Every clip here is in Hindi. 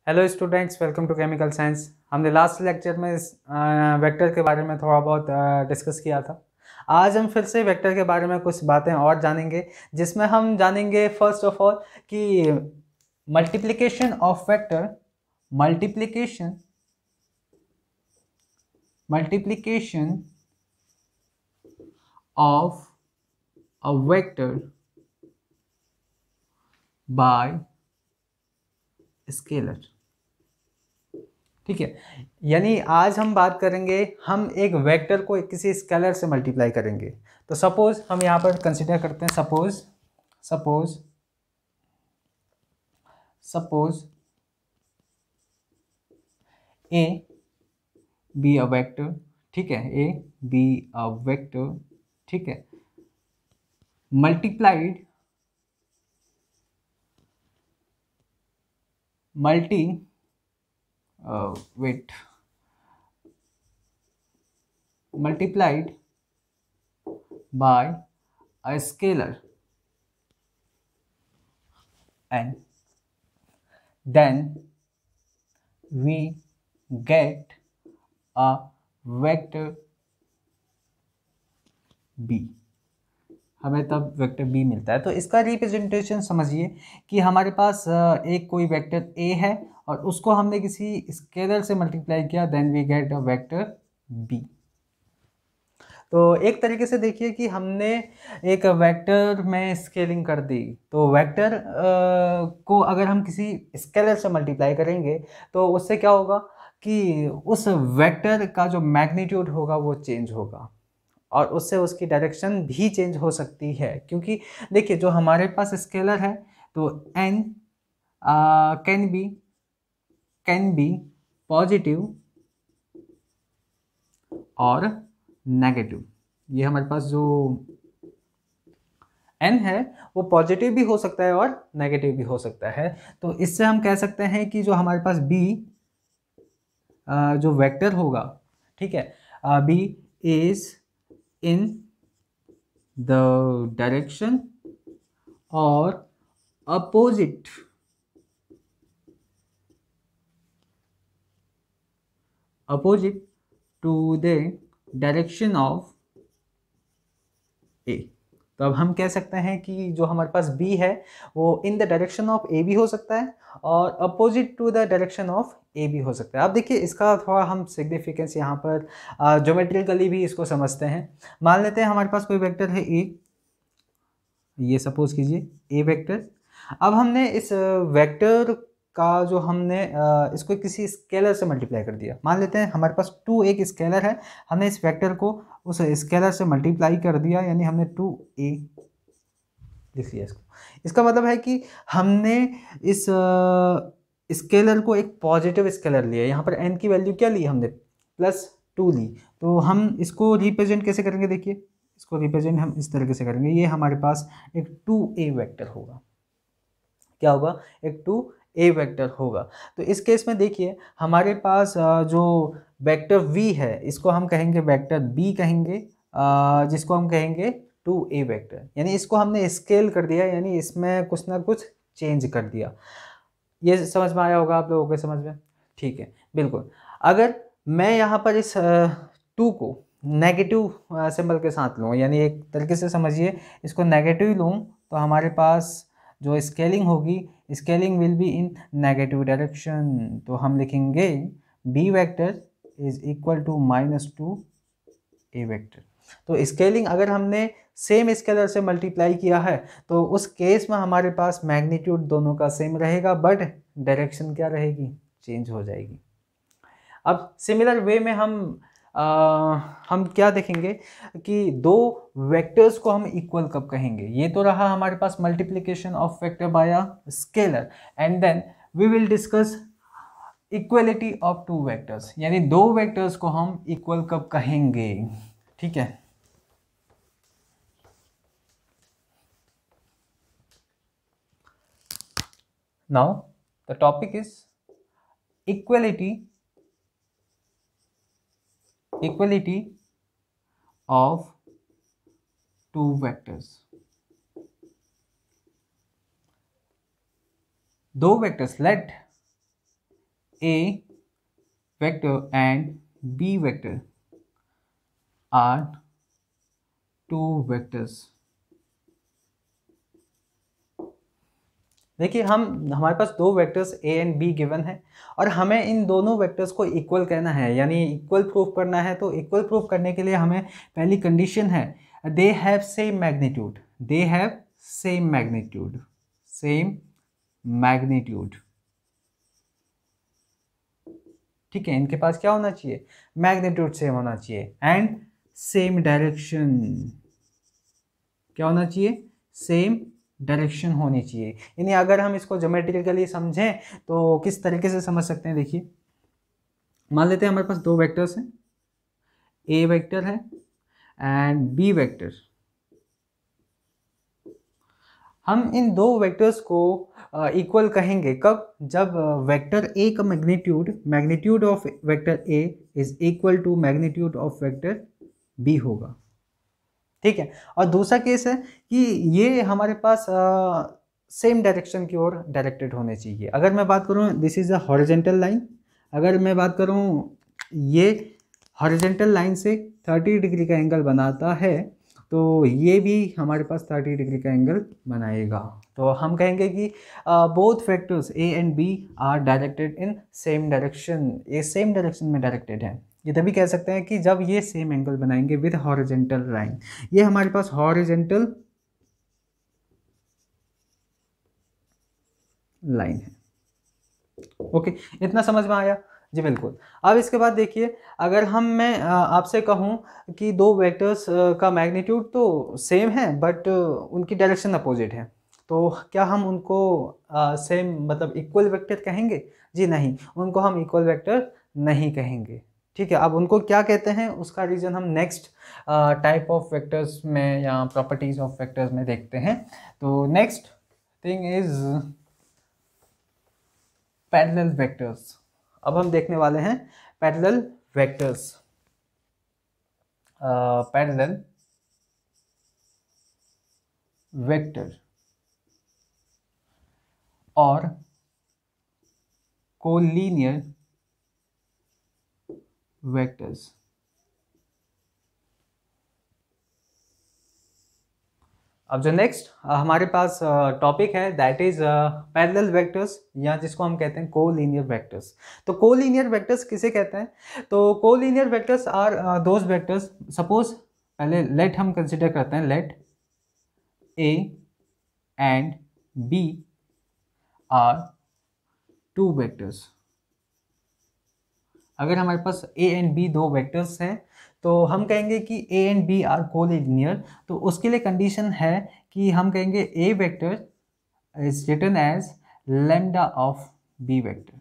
Hello students, welcome to chemical science. हमने लास्ट लेक्चर में वेक्टर के बारे में थोड़ा बहुत डिस्कस किया था। आज हम फिर से वेक्टर के बारे में कुछ बातें और जानेंगे, जिसमें हम जानेंगे फर्स्ट ऑफ ऑल कि multiplication of vector multiplication of a vector by scalar. ठीक है, यानी आज हम बात करेंगे, हम एक वेक्टर को किसी स्केलर से मल्टीप्लाई करेंगे। तो सपोज हम यहाँ पर कंसिडर करते हैं, suppose A be a vector. ठीक है, ए बी अ वेक्टर। ठीक है, multiplied multiplied by a scalar, and then we get a vector b। हमें तब वेक्टर b मिलता है। तो इसका रिप्रेजेंटेशन समझिए कि हमारे पास एक कोई वेक्टर a है और उसको हमने किसी स्केलर से मल्टीप्लाई किया, then we get a vector b। तो एक तरीके से देखिए कि हमने एक वेक्टर में स्केलिंग कर दी। तो वेक्टर को अगर हम किसी स्केलर से मल्टीप्लाई करेंगे तो उससे क्या होगा कि उस वेक्टर का जो मैग्नीट्यूड होगा वो चेंज होगा, और उससे उसकी डायरेक्शन भी चेंज हो सकती है। क्योंकि देखिए, जो हमारे पास स्केलर है तो n कैन बी पॉजिटिव और नेगेटिव। ये हमारे पास जो n है वो पॉजिटिव भी हो सकता है और नेगेटिव भी हो सकता है। तो इससे हम कह सकते हैं कि जो हमारे पास b जो वेक्टर होगा, ठीक है, b is in the direction और opposite to the direction of a. तो अब हम कह सकते हैं कि जो हमारे पास b है वो in the direction of a भी हो सकता है और opposite to the direction of a भी हो सकता है। अब देखिए, इसका थोड़ा हम सिग्निफिकेंस यहाँ पर ज्योमेट्रिकली भी इसको समझते हैं। मान लेते हैं हमारे पास कोई वेक्टर है ए, ये सपोज कीजिए ए वेक्टर। अब हमने इस वेक्टर का जो हमने इसको किसी स्केलर से मल्टीप्लाई कर दिया। मान लेते हैं हमारे पास 2 एक स्केलर है, हमने इस वेक्टर को उस स्केलर से मल्टीप्लाई कर दिया, यानी हमने 2a लिख लिया इसको। इसका मतलब है कि हमने इस स्केलर को एक पॉजिटिव स्केलर लिया। यहाँ पर n की वैल्यू क्या ली हमने, +2 ली। तो हम इसको रिप्रेजेंट कैसे करेंगे, देखिए इसको रिप्रेजेंट हम इस तरीके से करेंगे। ये हमारे पास एक 2a वेक्टर होगा। क्या होगा, एक 2a वेक्टर होगा। तो इस केस में देखिए हमारे पास जो वेक्टर v है इसको हम कहेंगे वेक्टर b कहेंगे, जिसको हम कहेंगे 2a वेक्टर। यानी इसको हमने स्केल कर दिया, यानी इसमें कुछ ना कुछ चेंज कर दिया। ये समझ में आया होगा आप लोगों के समझ में? ठीक है, बिल्कुल। अगर मैं यहाँ पर इस 2 को नेगेटिव सिंबल के साथ लूँ, यानी एक तरीके से समझिए इसको नेगेटिव लूँ, तो हमारे पास जो स्केलिंग होगी, scaling will be in negative direction. तो हम लिखेंगे b vector is equal to -2a vector. तो स्केलिंग अगर हमने सेम स्केलर से मल्टीप्लाई किया है तो उस केस में हमारे पास मैग्नीट्यूड दोनों का सेम रहेगा, बट डायरेक्शन क्या रहेगी, चेंज हो जाएगी। अब सिमिलर वे में हम क्या देखेंगे कि दो वेक्टर्स को हम इक्वल कब कहेंगे। ये तो रहा हमारे पास multiplication of vector by a scalar, and then we will discuss equality of 2 vectors, यानी 2 वेक्टर्स को हम इक्वल कब कहेंगे। ठीक है, now the topic is equality of 2 vectors। 2 vectors, let A vector and B vector are two vectors. देखिए हमारे पास दो vectors A and B given है और हमें इन दोनों वेक्टर्स को इक्वल कहना है, यानी इक्वल प्रूफ करना है। तो इक्वल प्रूफ करने के लिए हमें पहली कंडीशन है they have same magnitude, they have same magnitude, same magnitude. ठीक है, इनके पास क्या होना चाहिए, मैग्नीट्यूड सेम होना चाहिए एंड सेम डायरेक्शन, क्या होना चाहिए, सेम डायरेक्शन होनी चाहिए। यानी अगर हम इसको ज्योमेट्रिकली समझें तो किस तरीके से समझ सकते हैं, देखिए मान लेते हैं हमारे पास दो वेक्टर्स हैं, ए वेक्टर है एंड बी वेक्टर। हम इन दो वेक्टर्स को इक्वल कहेंगे कब, जब वेक्टर ए का magnitude of vector A is equal to magnitude of vector B होगा। ठीक है, और दूसरा केस है कि ये हमारे पास सेम डायरेक्शन की ओर डायरेक्टेड होने चाहिए। अगर मैं बात करूँ this is a horizontal line, अगर मैं बात करूँ ये हॉरिजेंटल लाइन से 30 डिग्री का एंगल बनाता है तो ये भी हमारे पास 30 डिग्री का एंगल बनाएगा। तो हम कहेंगे कि both vectors A and B are directed in same direction, ये सेम डायरेक्शन में डायरेक्टेड है। ये तभी कह सकते हैं कि जब ये सेम एंगल बनाएंगे विद हॉरिजेंटल लाइन। ये हमारे पास हॉरिजेंटल लाइन है। ओके, इतना समझ में आया जी? बिल्कुल। अब इसके बाद देखिए, अगर मैं आपसे कहूँ कि दो वेक्टर्स का मैग्नीट्यूड तो सेम है बट उनकी डायरेक्शन अपोजिट है, तो क्या हम उनको सेम मतलब इक्वल वेक्टर कहेंगे? जी नहीं, उनको हम इक्वल वेक्टर नहीं कहेंगे। ठीक है, अब उनको क्या कहते हैं उसका रीज़न हम नेक्स्ट टाइप ऑफ वेक्टर्स में या प्रॉपर्टीज ऑफ वेक्टर्स में देखते हैं। तो next thing is parallel vectors. अब हम देखने वाले हैं पैरेलल वेक्टर्स। पैरेलल वेक्टर और कोलिनियर वेक्टर्स। अब जो नेक्स्ट हमारे पास टॉपिक है दैट इज पैरेलल वेक्टर्स, या जिसको हम कहते हैं कोलिनियर वेक्टर्स। तो कोलिनियर वेक्टर्स किसे कहते हैं? तो collinear vectors are those vectors, suppose पहले लेट हम कंसिडर करते हैं, let A and B are two vectors. अगर हमारे पास ए एंड बी दो वेक्टर्स हैं तो हम कहेंगे कि A and B are collinear. तो उसके लिए कंडीशन है कि हम कहेंगे A vector is written as lambda of B vector.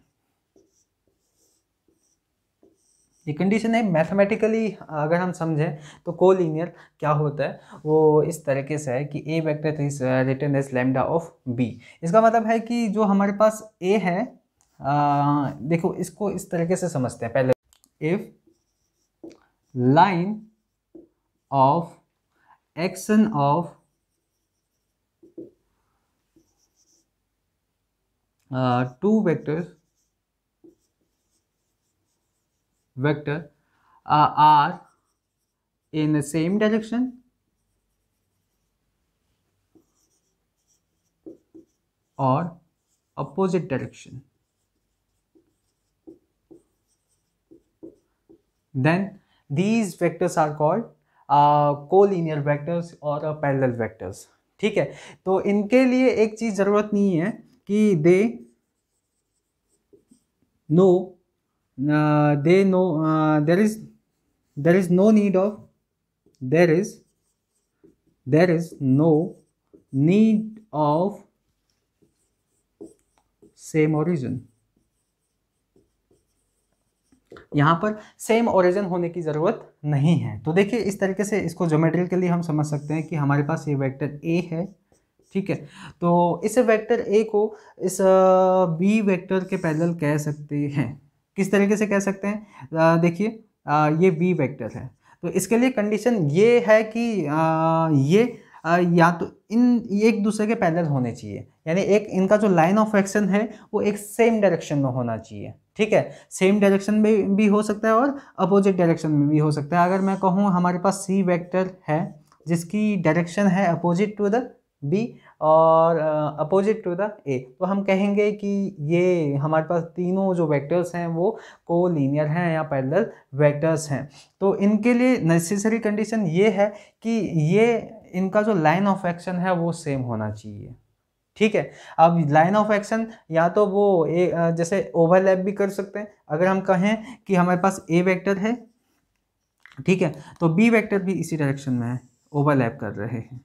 ये कंडीशन है। मैथमेटिकली अगर हम समझें तो कोलिनियर क्या होता है वो इस तरीके से है कि A vector is written as lambda of B. इसका मतलब है कि जो हमारे पास ए है, देखो इसको इस तरीके से समझते हैं पहले। If line of action of two vector are in the same direction or opposite direction, then these vectors are called collinear vectors और पैरेलल वेक्टर्स। ठीक है, तो इनके लिए एक चीज जरूरत नहीं है कि they no there is no need of there is no need of same origin. यहाँ पर सेम ओरिजिन होने की ज़रूरत नहीं है। तो देखिए इस तरीके से इसको ज्योमेट्रिकली हम समझ सकते हैं कि हमारे पास ये वेक्टर ए है। ठीक है, तो इस वेक्टर ए को इस बी वेक्टर के पैरेलल कह सकते हैं। किस तरीके से कह सकते हैं? देखिए ये बी वेक्टर है तो इसके लिए कंडीशन ये है कि ये या तो इन एक दूसरे के पैरेलल होने चाहिए, यानी एक इनका जो लाइन ऑफ एक्शन है वो एक सेम डायरेक्शन में होना चाहिए। ठीक है, सेम डायरेक्शन में भी हो सकता है और अपोजिट डायरेक्शन में भी हो सकता है। अगर मैं कहूँ हमारे पास सी वेक्टर है जिसकी डायरेक्शन है अपोजिट टू द बी और अपोजिट टू द ए, तो हम कहेंगे कि ये हमारे पास तीनों जो वेक्टर्स हैं वो कोलीनियर हैं या पैरेलल वेक्टर्स हैं। तो इनके लिए नेसेसरी कंडीशन ये है कि ये इनका जो लाइन ऑफ एक्शन है वो सेम होना चाहिए। ठीक है, अब लाइन ऑफ एक्शन या तो वो जैसे ओवरलैप भी कर सकते हैं। अगर हम कहें कि हमारे पास ए वेक्टर है, ठीक है, तो बी वेक्टर भी इसी डायरेक्शन में है, ओवरलैप कर रहे हैं।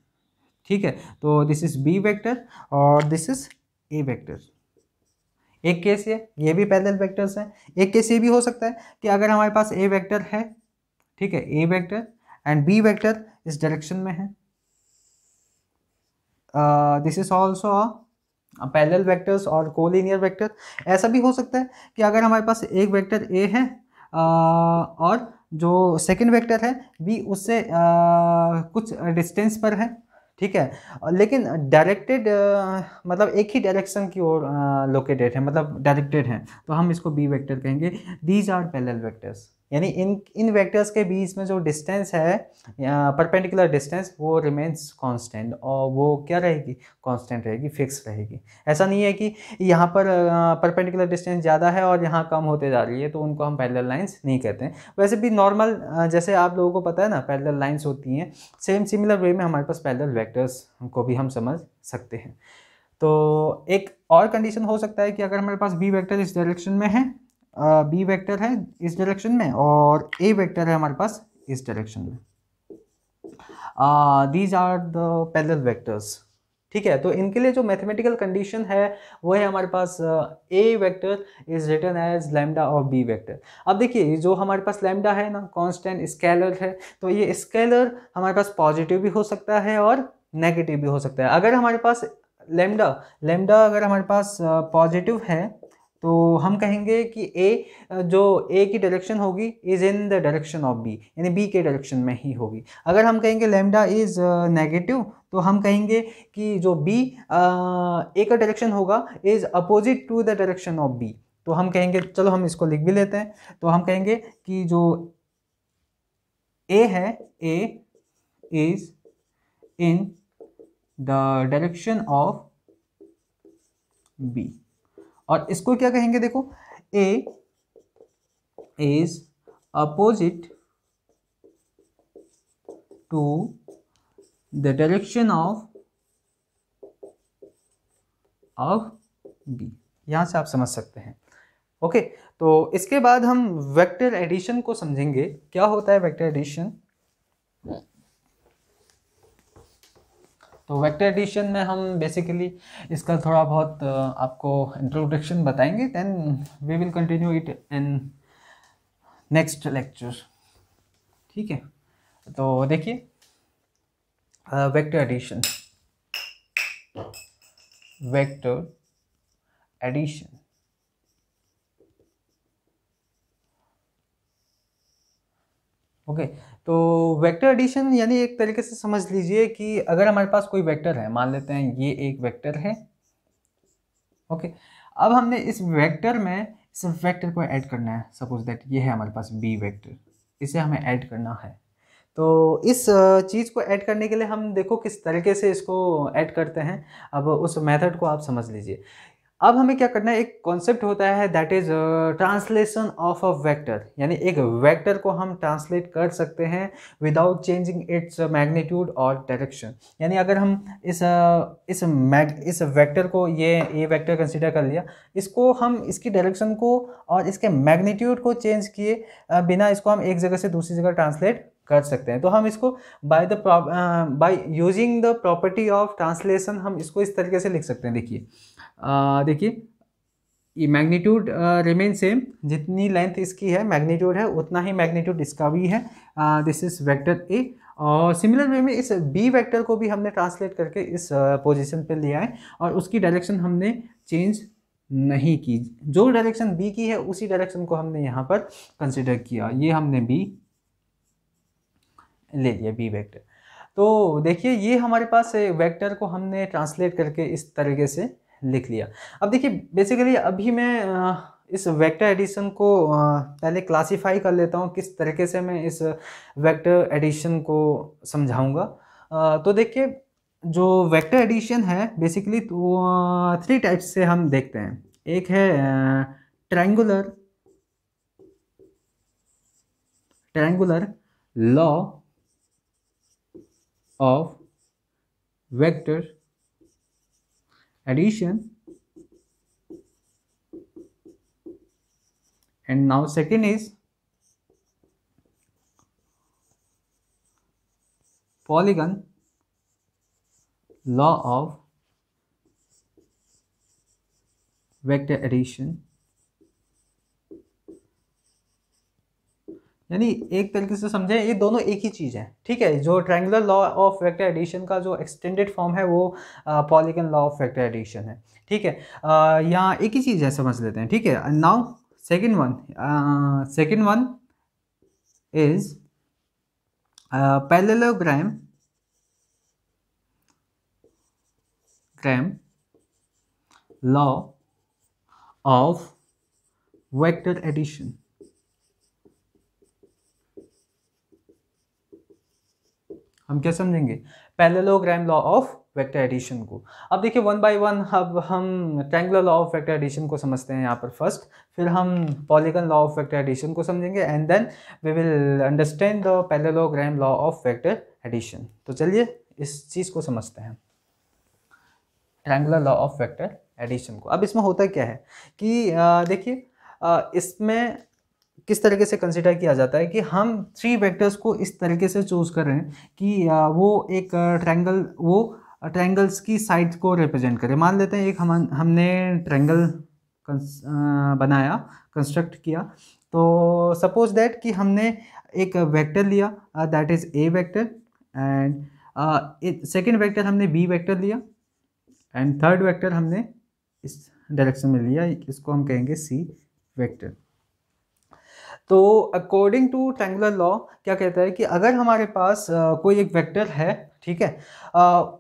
ठीक है, तो दिस इज बी वेक्टर और दिस इज ए वेक्टर। एक केस ये भी पैरेलल वेक्टर्स हैं। एक केस ये भी हो सकता है कि अगर हमारे पास ए वेक्टर है, ठीक है, ए वेक्टर एंड बी वेक्टर इस डायरेक्शन में है, this is also parallel vectors और कोलिनियर वेक्टर। ऐसा भी हो सकता है कि अगर हमारे पास एक वेक्टर ए है और जो सेकंड वेक्टर है बी उससे कुछ डिस्टेंस पर है, ठीक है, लेकिन डायरेक्टेड मतलब एक ही डायरेक्शन की ओर लोकेटेड है, मतलब डायरेक्टेड है, तो हम इसको बी वेक्टर कहेंगे। दीज आर पैरेलल वेक्टर्स, यानी इन वेक्टर्स के बीच में जो डिस्टेंस है परपेंडिकुलर डिस्टेंस वो रिमेन्स कांस्टेंट, और वो क्या रहेगी, कांस्टेंट रहेगी, फिक्स रहेगी। ऐसा नहीं है कि यहाँ पर परपेंडिकुलर डिस्टेंस ज़्यादा है और यहाँ कम होते जा रही है तो उनको हम पैरेलल लाइंस नहीं कहते हैं। वैसे भी नॉर्मल जैसे आप लोगों को पता है ना पैरेलल लाइंस होती हैं, सेम सिमिलर वे में हमारे पास पैरेलल वेक्टर्स को भी हम समझ सकते हैं। तो एक और कंडीशन हो सकता है कि अगर हमारे पास बी वेक्टर इस डायरेक्शन में है, बी वेक्टर है इस डायरेक्शन में और ए वेक्टर है हमारे पास इस डायरेक्शन में, these are the parallel vectors. ठीक है, तो इनके लिए जो मैथमेटिकल कंडीशन है वो है हमारे पास A vector is written as lambda और बी वेक्टर। अब देखिए जो हमारे पास लैम्डा है ना कांस्टेंट स्केलर है, तो ये स्केलर हमारे पास पॉजिटिव भी हो सकता है और नेगेटिव भी हो सकता है। अगर हमारे पास लैम्डा अगर हमारे पास पॉजिटिव है तो हम कहेंगे कि जो ए की डायरेक्शन होगी is in the direction of B, यानी बी के डायरेक्शन में ही होगी। अगर हम कहेंगे लैम्डा इज नेगेटिव तो हम कहेंगे कि जो बी ए का डायरेक्शन होगा is opposite to the direction of B. तो हम कहेंगे, चलो हम इसको लिख भी लेते हैं, तो हम कहेंगे कि जो ए है, A is in the direction of B, और इसको क्या कहेंगे, देखो A is opposite to the direction of B. यहां से आप समझ सकते हैं। ओके, तो इसके बाद हम वेक्टर एडिशन को समझेंगे। क्या होता है वेक्टर एडिशन? तो वेक्टर एडिशन में हम बेसिकली इसका थोड़ा बहुत आपको इंट्रोडक्शन बताएंगे, then we will continue it in next lecture. ठीक है, तो देखिए vector addition, vector addition okay, तो वेक्टर एडिशन यानी एक तरीके से समझ लीजिए कि अगर हमारे पास कोई वेक्टर है, मान लेते हैं ये एक वेक्टर है, ओके, अब हमने इस वेक्टर में इस वेक्टर को ऐड करना है। सपोज दैट ये है हमारे पास बी वेक्टर, इसे हमें ऐड करना है। तो इस चीज़ को ऐड करने के लिए हम देखो किस तरीके से इसको ऐड करते हैं। अब उस मेथड को आप समझ लीजिए। अब हमें क्या करना है, एक कॉन्सेप्ट होता है that is translation of a vector, यानी एक वेक्टर को हम ट्रांसलेट कर सकते हैं विदाउट चेंजिंग इट्स मैग्नीट्यूड और डायरेक्शन। यानी अगर हम इस वेक्टर को ये वेक्टर कंसीडर कर लिया, इसको हम इसकी डायरेक्शन को और इसके मैग्नीट्यूड को चेंज किए बिना इसको हम एक जगह से दूसरी जगह ट्रांसलेट कर सकते हैं। तो हम इसको by using the property of translation हम इसको इस तरीके से लिख सकते हैं। देखिए ये मैग्नीट्यूड रिमेन सेम, जितनी लेंथ इसकी है मैग्नीट्यूड है उतना ही मैग्नीट्यूड इसका भी है। दिस इज वेक्टर ए, और सिमिलर वे में इस बी वेक्टर को भी हमने ट्रांसलेट करके इस पोजीशन पे लिया है और उसकी डायरेक्शन हमने चेंज नहीं की। जो डायरेक्शन बी की है उसी डायरेक्शन को हमने यहाँ पर कंसिडर किया। ये हमने बी ले लिया, बी वेक्टर। तो देखिए ये हमारे पास वेक्टर को हमने ट्रांसलेट करके इस तरीके से लिख लिया। अब देखिए बेसिकली अभी मैं इस वेक्टर एडिशन को पहले क्लासिफाई कर लेता हूँ, किस तरीके से मैं इस वेक्टर एडिशन को समझाऊंगा। तो देखिए जो वेक्टर एडिशन है बेसिकली तो 3 टाइप्स से हम देखते हैं। एक है triangular law of vector addition, and now second is polygon law of vector addition। यानी एक तरीके से समझे ये दोनों एक ही चीज़ है, ठीक है। जो triangular law of vector addition का जो एक्सटेंडेड फॉर्म है वो polygon law of vector addition है, ठीक है। यहाँ एक ही चीज़ है, समझ लेते हैं, ठीक है। Now second one is parallelogram law of vector addition. हम क्या समझेंगे? Parallelogram law of vector addition को। अब देखिए वन बाय वन अब हम triangular law of vector addition को समझते हैं यहाँ पर फर्स्ट, फिर हम polygon law of vector addition को समझेंगे and then we will understand the parallelogram law of vector addition. तो चलिए इस चीज़ को समझते हैं, triangular law of vector addition को। अब इसमें होता क्या है कि देखिए इसमें किस तरीके से कंसिडर किया जाता है कि हम 3 वेक्टर्स को इस तरीके से चूज कर रहे हैं कि वो एक ट्रायंगल्स की साइड को रिप्रेजेंट करें। मान लेते हैं एक हमने ट्रायंगल बनाया, कंस्ट्रक्ट किया। तो सपोज दैट कि हमने एक वेक्टर लिया that is a vector and second vector हमने बी वेक्टर लिया एंड थर्ड वेक्टर हमने इस डायरेक्शन में लिया, इसको हम कहेंगे सी वेक्टर। तो अकॉर्डिंग टू ट्रायंगुलर लॉ क्या कहता है कि अगर हमारे पास कोई एक वेक्टर है, ठीक है,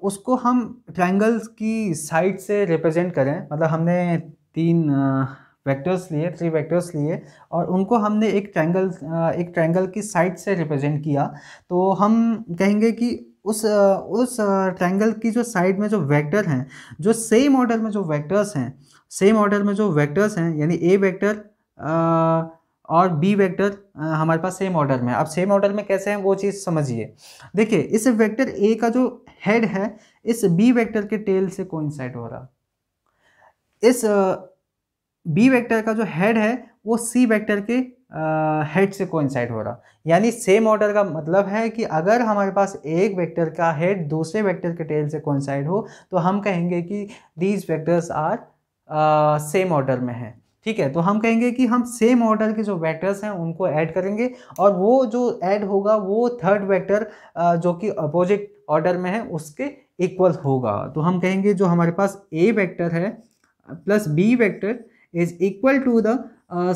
उसको हम ट्रायंगल्स की साइड से रिप्रेजेंट करें, मतलब हमने 3 वेक्टर्स लिए और उनको हमने एक ट्रायंगल की साइड से रिप्रेजेंट किया, तो हम कहेंगे कि उस ट्रायंगल की जो साइड में जो वेक्टर हैं, जो सेम ऑर्डर में जो वेक्टर्स हैं यानी ए वेक्टर और बी वेक्टर हमारे पास सेम ऑर्डर में। अब सेम ऑर्डर में कैसे हैं वो चीज़ समझिए। देखिए इस वेक्टर ए का जो हेड है इस बी वेक्टर के टेल से कोइंसाइड हो रहा, इस बी वेक्टर का जो हेड है वो सी वेक्टर के हेड से कोइंसाइड हो रहा। यानी सेम ऑर्डर का मतलब है कि अगर हमारे पास एक वेक्टर का हेड दूसरे वेक्टर के टेल से कोइंसाइड हो तो हम कहेंगे कि these vectors are same order में है, ठीक है। तो हम कहेंगे कि हम सेम ऑर्डर के जो वेक्टर्स हैं उनको ऐड करेंगे और वो जो ऐड होगा वो थर्ड वेक्टर जो कि अपोजिट ऑर्डर में है उसके इक्वल होगा। तो हम कहेंगे जो हमारे पास ए वेक्टर है plus B vector is equal to the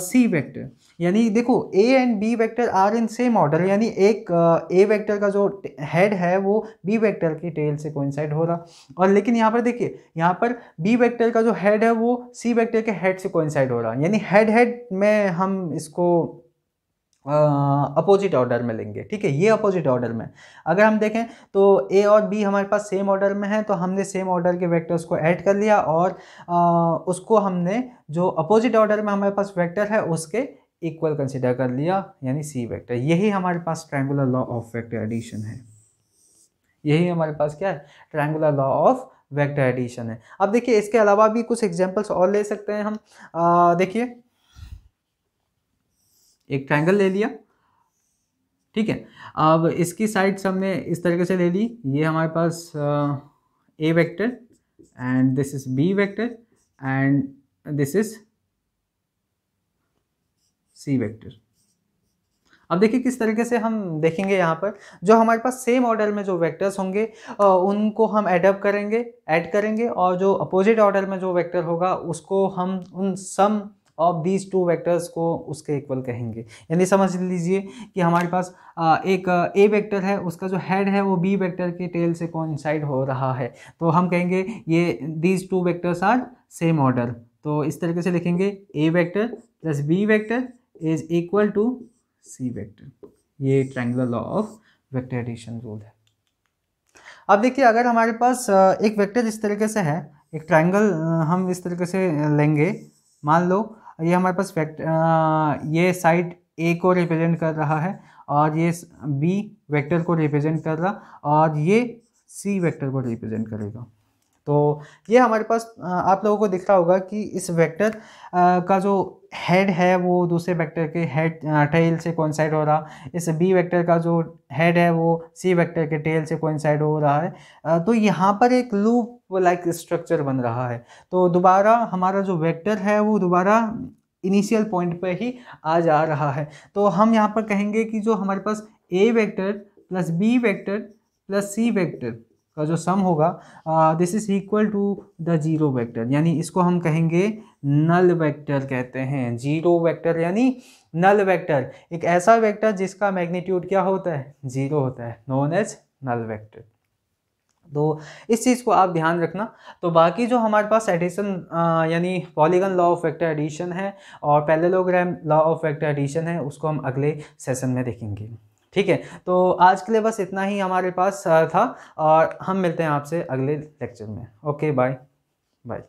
C vector. यानी देखो A and B vector are in same order, यानी एक ए वेक्टर का जो हेड है वो बी वेक्टर की टेल से कोइंसाइड हो रहा, और लेकिन यहाँ पर देखिए यहाँ पर बी वेक्टर का जो हेड है वो सी वेक्टर के हेड से कोइंसाइड हो रहा, यानी हेड में हम इसको अपोजिट ऑर्डर में लेंगे, ठीक है। ये अपोजिट ऑर्डर में अगर हम देखें तो ए और बी हमारे पास सेम ऑर्डर में है, तो हमने सेम ऑर्डर के वेक्टर्स को ऐड कर लिया और उसको हमने जो अपोजिट ऑर्डर में हमारे पास वेक्टर है उसके इक्वल कंसिडर कर लिया, यानी सी वेक्टर। यही हमारे पास triangular law of vector addition है, यही हमारे पास क्या है, triangular law of vector addition है। अब देखिए इसके अलावा भी कुछ एग्जांपल्स और ले सकते हैं हम। देखिए एक ट्रायंगल ले लिया, ठीक है। अब इसकी साइड्स हमने इस तरीके से ले ली, ये हमारे पास A vector and this is B vector and this is C vector. अब देखिए किस तरीके से हम देखेंगे, यहाँ पर जो हमारे पास सेम ऑर्डर में जो वेक्टर्स होंगे उनको हम ऐड करेंगे और जो अपोजिट ऑर्डर में जो वेक्टर होगा उसको हम उन सम ऑफ दीज टू वेक्टर्स को उसके इक्वल कहेंगे। यानी समझ लीजिए कि हमारे पास एक ए वेक्टर है, उसका जो हेड है वो बी वेक्टर के टेल से कोइंसाइड हो रहा है, तो हम कहेंगे ये these two vectors are same order. तो इस तरीके से लिखेंगे A vector plus B vector is equal to C vector. ये triangular law of vector addition rule है। अब देखिए अगर हमारे पास एक वेक्टर इस तरीके से है, एक ट्रायंगल हम इस तरीके से लेंगे, मान लो ये हमारे पास ये साइड ए को रिप्रेजेंट कर रहा है और ये बी वेक्टर को रिप्रेजेंट कर रहा और ये सी वेक्टर को रिप्रेजेंट करेगा। तो ये हमारे पास आप लोगों को दिख रहा होगा कि इस वेक्टर का जो हेड है वो दूसरे वेक्टर के हेड टेल से कोइंसाइड हो रहा, इस बी वेक्टर का जो हेड है वो सी वेक्टर के टेल से कोइंसाइड हो रहा है। तो यहाँ पर एक लूप लाइक स्ट्रक्चर बन रहा है। तो दोबारा हमारा जो वेक्टर है वो दोबारा इनिशियल पॉइंट पर ही आ जा रहा है। तो हम यहाँ पर कहेंगे कि जो हमारे पास A vector plus B vector plus C vector का जो सम होगा this is equal to the zero vector, यानी इसको हम कहेंगे नल वेक्टर कहते हैं। जीरो वेक्टर यानी नल वेक्टर, एक ऐसा वेक्टर जिसका मैग्नीट्यूड क्या होता है, जीरो होता है, नोन एज नल वेक्टर। तो इस चीज़ को आप ध्यान रखना। तो बाकी जो हमारे पास एडिशन यानी polygon law of vector addition है और parallelogram law of vector addition है, उसको हम अगले सेशन में देखेंगे। ठीक है, तो आज के लिए बस इतना ही हमारे पास था और हम मिलते हैं आपसे अगले लेक्चर में। Okay, bye bye.